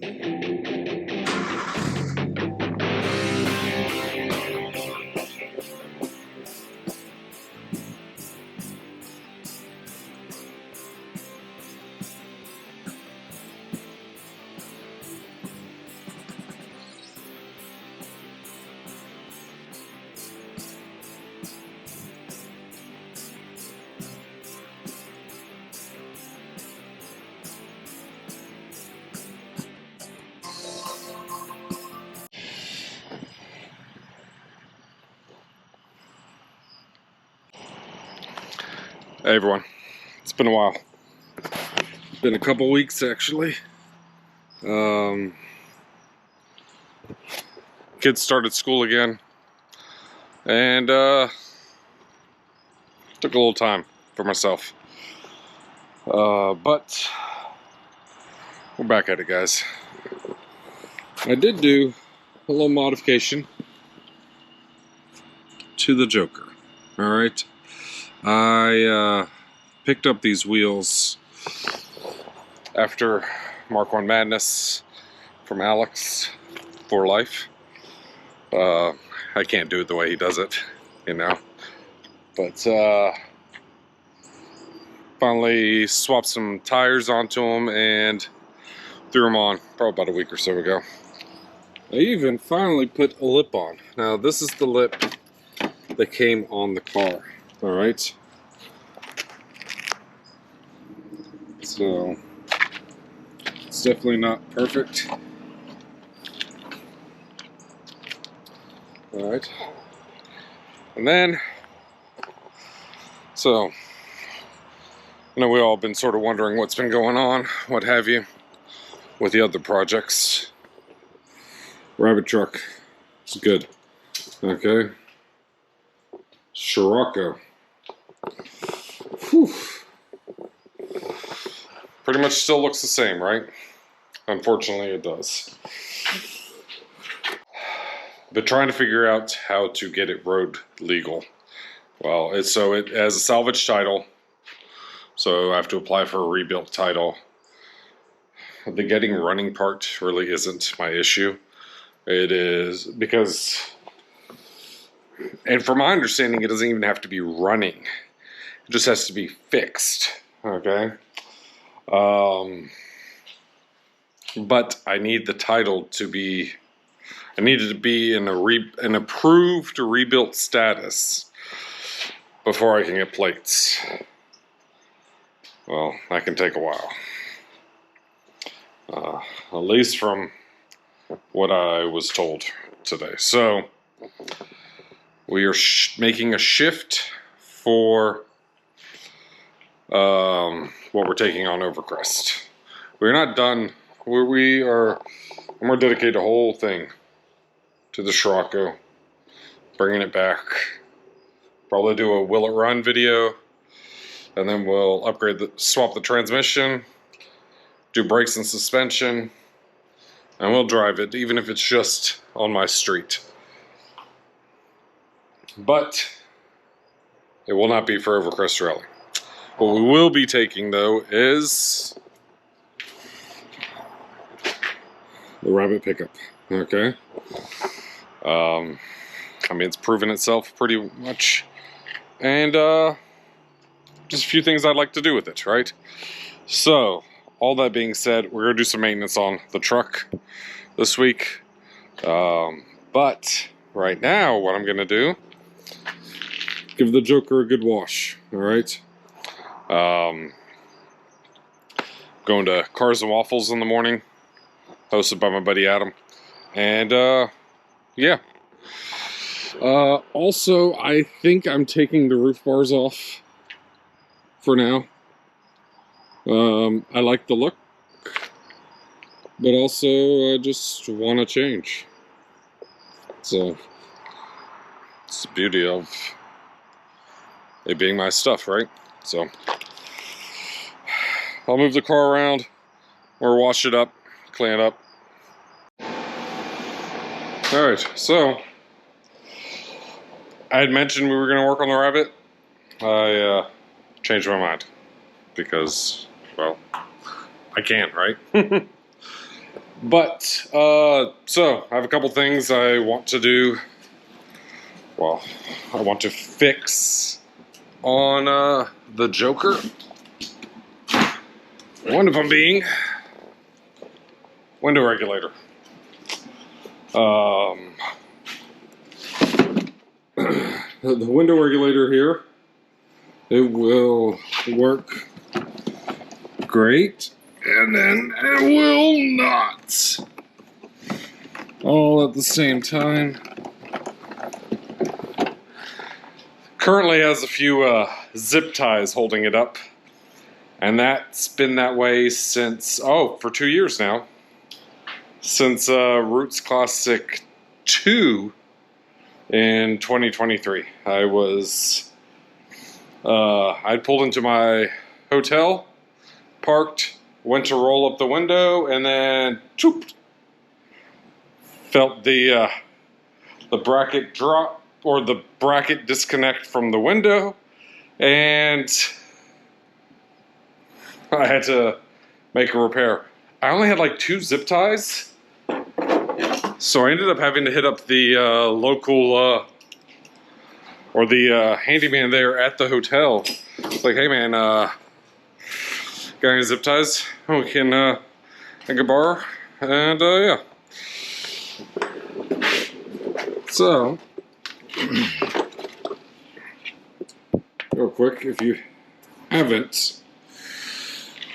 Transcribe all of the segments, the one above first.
Hey everyone, it's been a while. It's been a couple weeks actually. Kids started school again, and took a little time for myself. But we're back at it, guys. I did do a little modification to the Joker. All right, I picked up these wheels after Mark 1 Madness from Alex for life. I can't do it the way he does it, you know. But finally swapped some tires onto them and threw them on probably about a week or so ago. I even finally put a lip on. Now this is the lip that came on the car. All right. So it's definitely not perfect. All right. And then, so, I know we all been sort of wondering what's been going on, what have you, with the other projects. Rabbit truck, it's good. Okay. Scirocco. Whew. Pretty much still looks the same, right? Unfortunately, it does. But trying to figure out how to get it road legal. Well, it has a salvage title, so I have to apply for a rebuilt title. The getting running part really isn't my issue. It is because, and from my understanding, it doesn't even have to be running. It just has to be fixed. Okay. But I need the title to be. I need it to be in an approved rebuilt status before I can get plates. Well, that can take a while. At least from what I was told today. So we are making a shift for what we're taking on Overcrest. We're not done. We are. I'm going to dedicate the whole thing to the Scirocco, bringing it back. Probably do a will it run video, and then we'll swap the transmission, do brakes and suspension, and we'll drive it, even if it's just on my street. But it will not be for Overcrest Rally. What we will be taking, though, is the Rabbit pickup. Okay. I mean, it's proven itself pretty much. And just a few things I'd like to do with it, right? So, all that being said, we're going to do some maintenance on the truck this week. But right now, what I'm going to do, give the Joker a good wash, all right? Going to Cars and Waffles in the morning, hosted by my buddy Adam. And, yeah. Also, I think I'm taking the roof bars off for now. I like the look, but also I just want to change. So, it's the beauty of it being my stuff, right? So, I'll move the car around, or wash it up, clean it up. Alright, so, I had mentioned we were going to work on the Rabbit. I changed my mind because, well, I can't, right? But, so, I have a couple things I want to do. Well, I want to fix on the Joker. One of them being window regulator. The window regulator here, it will work great, and then it will not. All at the same time. Currently has a few zip ties holding it up, and that's been that way since, for 2 years now. Since Roots Classic 2 in 2023. I pulled into my hotel, parked, went to roll up the window, and then choop, felt the bracket drop, or the bracket disconnect from the window, and I had to make a repair. I only had like 2 zip ties, so I ended up having to hit up the local or the handyman there at the hotel. It's like, hey man, got any zip ties I can borrow? And yeah. So, real quick, if you haven't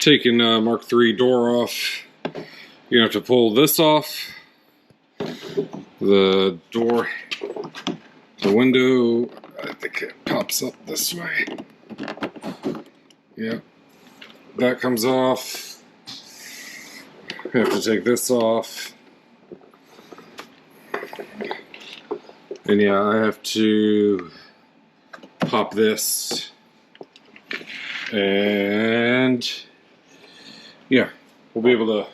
taken Mark III door off, you have to pull this off. The door, the window, I think it pops up this way. Yep, that comes off. You have to take this off. And yeah, I have to pop this. And yeah, we'll be able to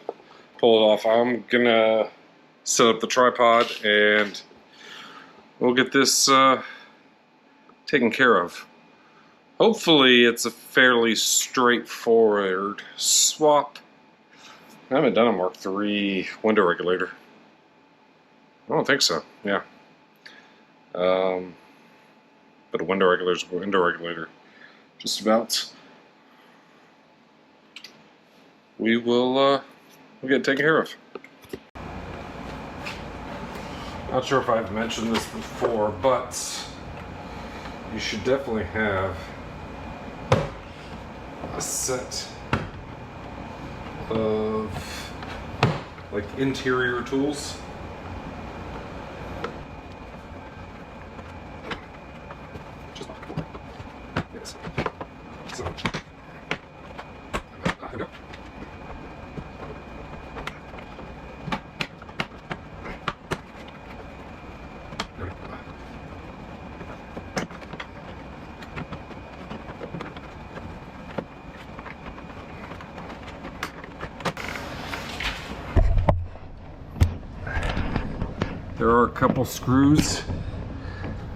pull it off. I'm gonna set up the tripod and we'll get this taken care of. Hopefully it's a fairly straightforward swap. I haven't done a Mark III window regulator. I don't think so, yeah. But a window regulator's a window regulator. Just about. We'll get it taken care of. Not sure if I've mentioned this before, but you should definitely have a set of like interior tools. Just yes. So I go. There are a couple screws.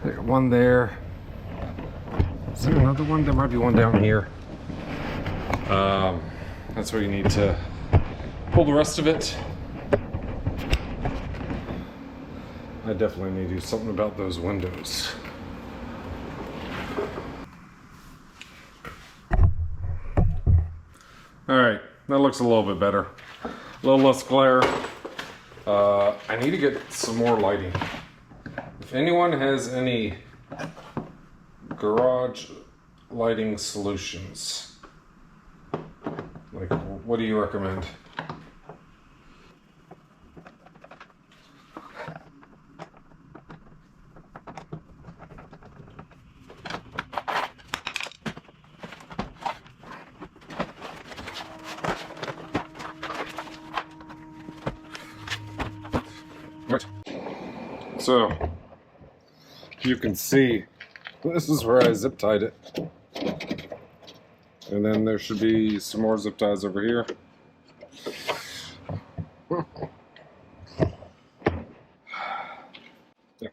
There's one there. Is there another one? There might be one down here. That's where you need to pull the rest of it. I definitely need to do something about those windows. Alright, that looks a little bit better. A little less glare. I need to get some more lighting. If anyone has any garage lighting solutions, like what do you recommend? Right. So, you can see, this is where I zip tied it. And then there should be some more zip ties over here. Yeah.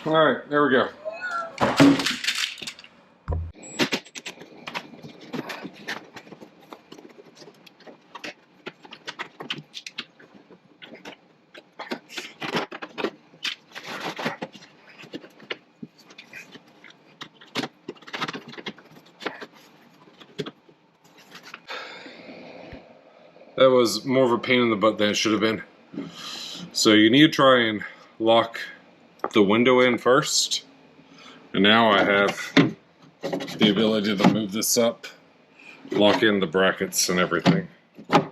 Alright, there we go. That was more of a pain in the butt than it should have been. So you need to try and lock the window in first. And now I have the ability to move this up, lock in the brackets and everything. You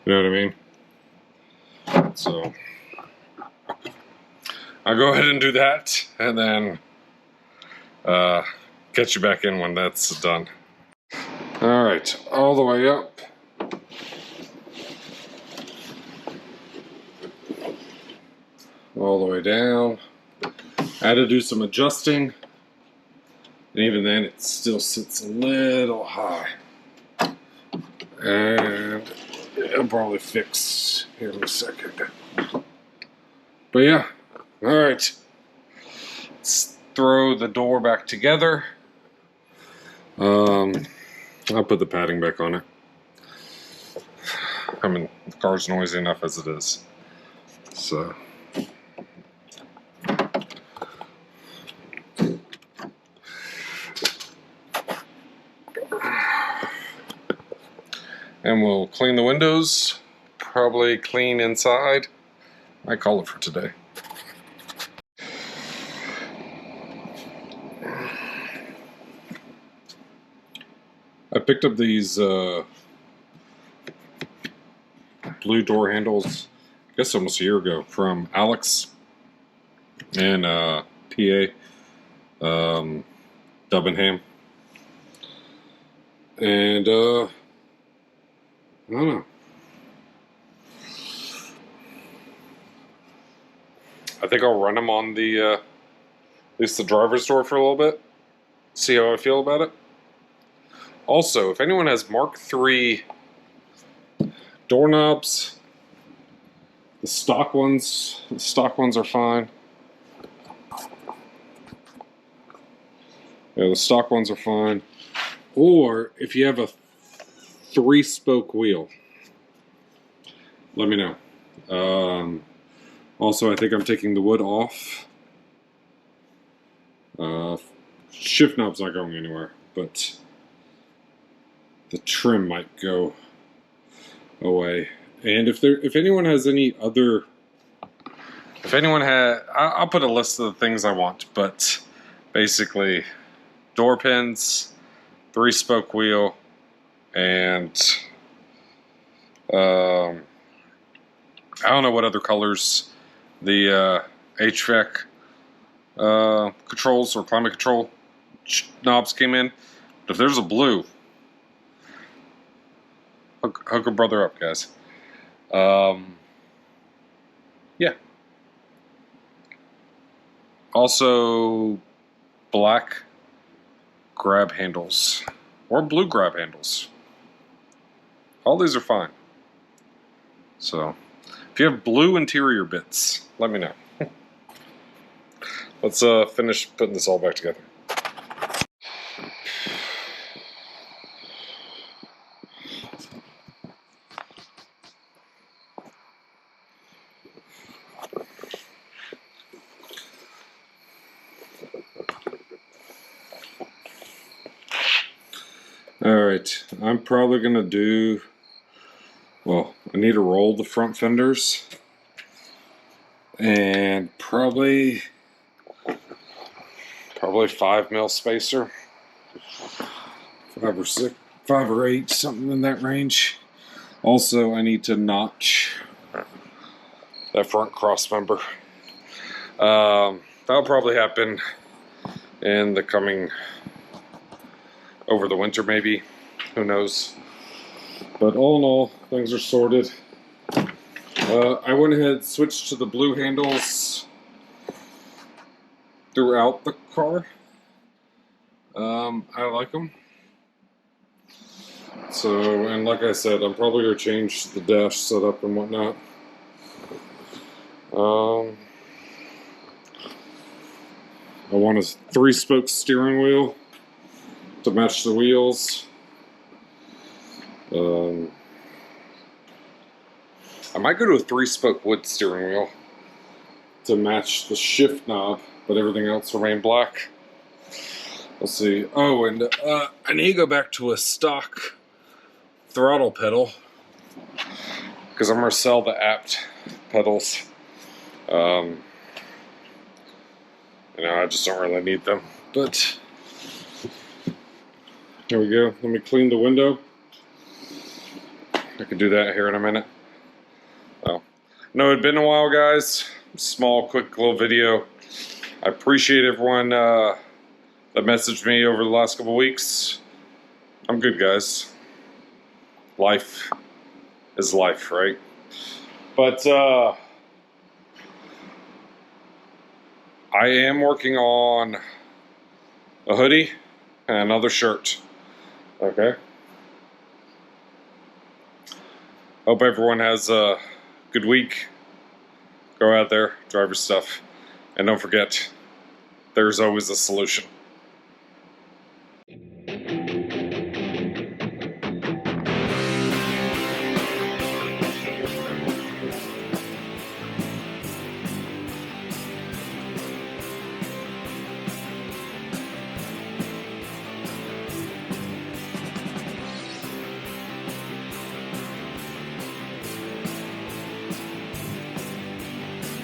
know what I mean? So I'll go ahead and do that, and then get you back in when that's done. Alright, all the way up. All the way down. I had to do some adjusting, and even then it still sits a little high. And it'll probably fix here in a second. But yeah, alright. Let's throw the door back together. I'll put the padding back on it. I mean, the car's noisy enough as it is. So. And we'll clean the windows, probably clean inside. I call it for today. I picked up these blue door handles, I guess almost a year ago, from Alex in PA, Debenham. And I don't know. I think I'll run them on the at least the driver's door for a little bit. See how I feel about it. Also, if anyone has Mark III doorknobs, the stock ones are fine. Yeah, the stock ones are fine. Or if you have a 3-spoke wheel, let me know. Also, I think I'm taking the wood off. Shift knob's not going anywhere, but the trim might go away. And if anyone has any other, I'll put a list of the things I want. But basically, door pins, 3-spoke wheel, and I don't know what other colors the HVAC controls or climate control knobs came in. But if there's a blue, hook a brother up, guys. Yeah. Also, black grab handles or blue grab handles. All these are fine. So, if you have blue interior bits, let me know. Let's finish putting this all back together. Alright, I'm probably going to do, well, I need to roll the front fenders, and probably 5mm spacer, 5 or 8, something in that range. Also, I need to notch that front cross member. That'll probably happen in the coming, over the winter maybe, who knows. But all in all, things are sorted. I went ahead and switched to the blue handles throughout the car. I like them. So, and like I said, I'm probably going to change the dash setup and whatnot. I want a 3-spoke steering wheel to match the wheels. I might go to a 3-spoke wood steering wheel to match the shift knob, but everything else remain black. We'll see. Oh, and I need to go back to a stock throttle pedal because I'm going to sell the apt pedals. You know, I just don't really need them. But here we go. Let me clean the window. I can do that here in a minute. Oh, no, it'd been a while, guys. Small, quick little video. I appreciate everyone that messaged me over the last couple weeks. I'm good, guys. Life is life, right? But I am working on a hoodie and another shirt. Okay. Hope everyone has a good week. Go out there, drive your stuff, and don't forget, there's always a solution.